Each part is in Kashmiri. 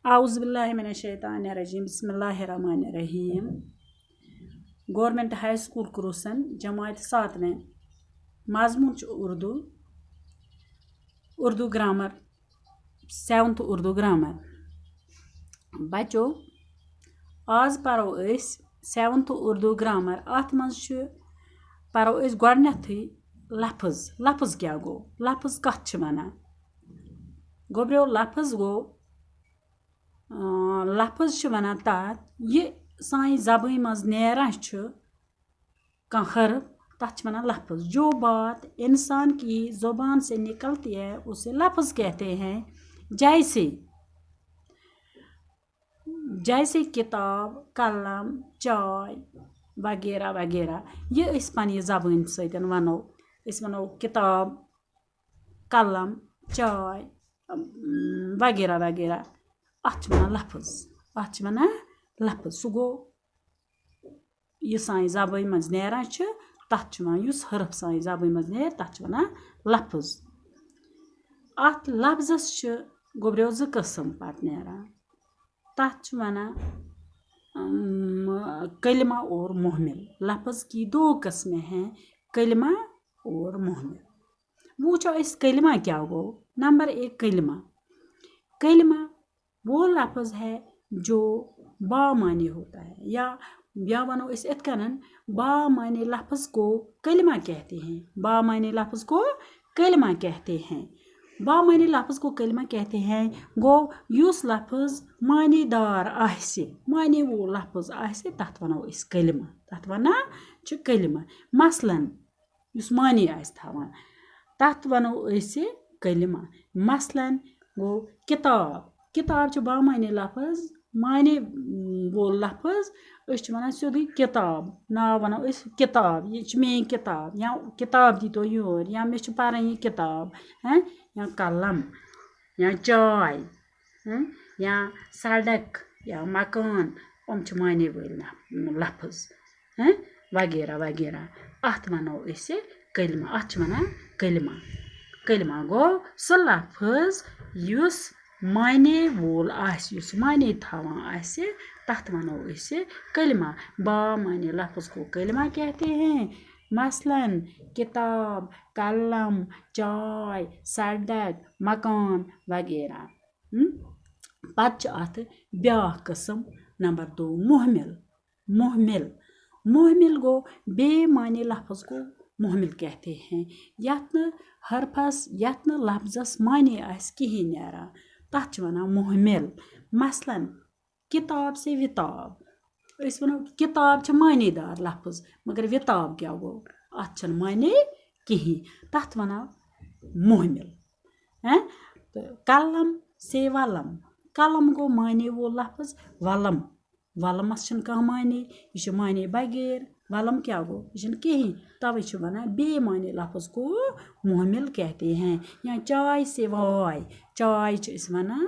आउज़ बिल्लाहि मिनश शैतानिर रजीम बिस्मिल्लाहिर रहमानिर रहीम। गवर्नमेंट हाई स्कूल क्रूसन जमात 7 में मजमून Urdu grammar 7th Urdu grammar. बच्चो आज परो 7th उर्दू ग्रामर। अत मज परो गोडनेथी लफ्ज क्या गो, लफ्ज कत वनान गोब्रो लफ्ज गो लफ्ज वनान तथ ये सानी ज़बान मज नेरान कह हर्फ तथ वनान लफ्ज। जो बात इंसान की ज़ुबान से निकलती है उसे लफ्ज कहते हैं। जैसे किताब, कलम, चाय वगैरह वगैरह। ये पन्नी ज़बान सतन वनो वनो किताब, कलम, चाय वगैरह वगैरह। अत वनान लफ्ज, अत वनान लफ्ज। सह गो ये सानी ज़बान मज नेरान तथ वनान युस हर्फ सानी ज़बान मज नेर तथ वनान लफ्ज। अत लफ्जस गोब्रो 2 किस्म पत नेरान तथ वनान कलिमा और मुहमिल। लफ्ज की 2 किस्में हैं, कलिमा और मुहमिल। वुचो कलिमा क्या गो। नंबर 1 कलिमा। कलिमा वो लफ्ज है जो बामानी होता है या वनो इत कन बामानी लफ्ज को कलिमा कहते हैं। बामानी लफ्ज को कलिमा कहते हैं। बामानी लफ्ज को कलिमा कहते हैं गो युस लफ्ज मानीदार आसे, मानी वो लफ्ज आसे तथ वनो कलिमा, तथ वनान कलिमा। मसलन युस मानी आस थवान तथ वनो कलिमा। मसलन गो किताब। किताब बामानी लफ्ज, मानी वो लफ्ज वनान सोदी किताब। नाव वनो किताब, ये मेरी किताब या किताब दी तो योर या मे पारान ये किताब हैं, या कलम या चाय या सड़क या मकान मानी वल लफ्ज हैं वगैरह वगैरह। अत वनो कलिमा, अत वनान कलिमा। कलिमा गो सह लफ्ज युस माने वोल आस, युस माने थवान आस तथ वनो कलिमा। बामानी लफ्ज को कलिमा कहते हैं। मसलन किताब, कलम, चाय, सड़क, मकान वगैरह। पत अत ब्याख किस्म नंबर 2 मुहमिल। मुहमिल मुहमिल गो बेमानी लफ्ज को मुहमिल कहते हैं। यत्न हरफस यत्न लफ्जस मानी आस कहीं नेरान तथ वनान मुहमिल। मसलन किताब से विताब। वनो किताब मानीदार लफ्ज मगर विताब क्या गो, अत मानी कहीं तथ वनान मुहमिल हैं। तो कलम से वलम। कलम गो मानी वो लफ्ज वलम। वलमस कह मानी, यह मानी बगैर। वलम क्या गो, यह कहीं, तवे वनान बेमानी लफ्ज को मुहमिल कहते हैं। या चाय से वाय। चाय वनान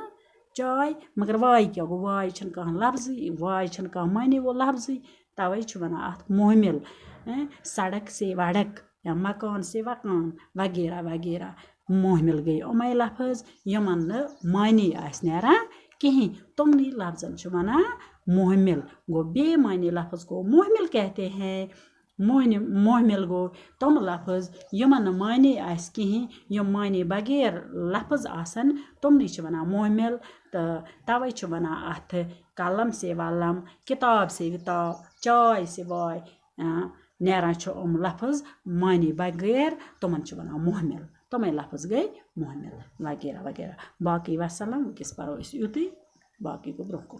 चाय मगर वाय क्या गो, वाय कह लफ्ज, वाय कह मानी वो लफ्ज, तवे वनान अत मुहमिल। सड़क से वड़क या मकान से वकान वगैरह वगैरह। मुहमिल गई उमै लफ्ज यमन न मानी आस नेरान कहीं, तुमनी लफ्जन वनान मुहमिल। गो बेमानी लफ्ज को मुहमिल कहते हैं। मुहमिल गो तुम लफ्ज यमन मानी आस कहीं, यम मानी बगैर लफ्ज आसन तुमनी वनान मुहमिल। तो तवे वनान अत कलम से वलम, किताब से विताब, चाय से वाय नेरान लफ्ज मानी बगैर तुमन वनान मुहमिल। तमें लफ्ज गई मुहमिल वगैरह वगैरह। बाकी वसलम किस परो युति बाकी को ब्रोह।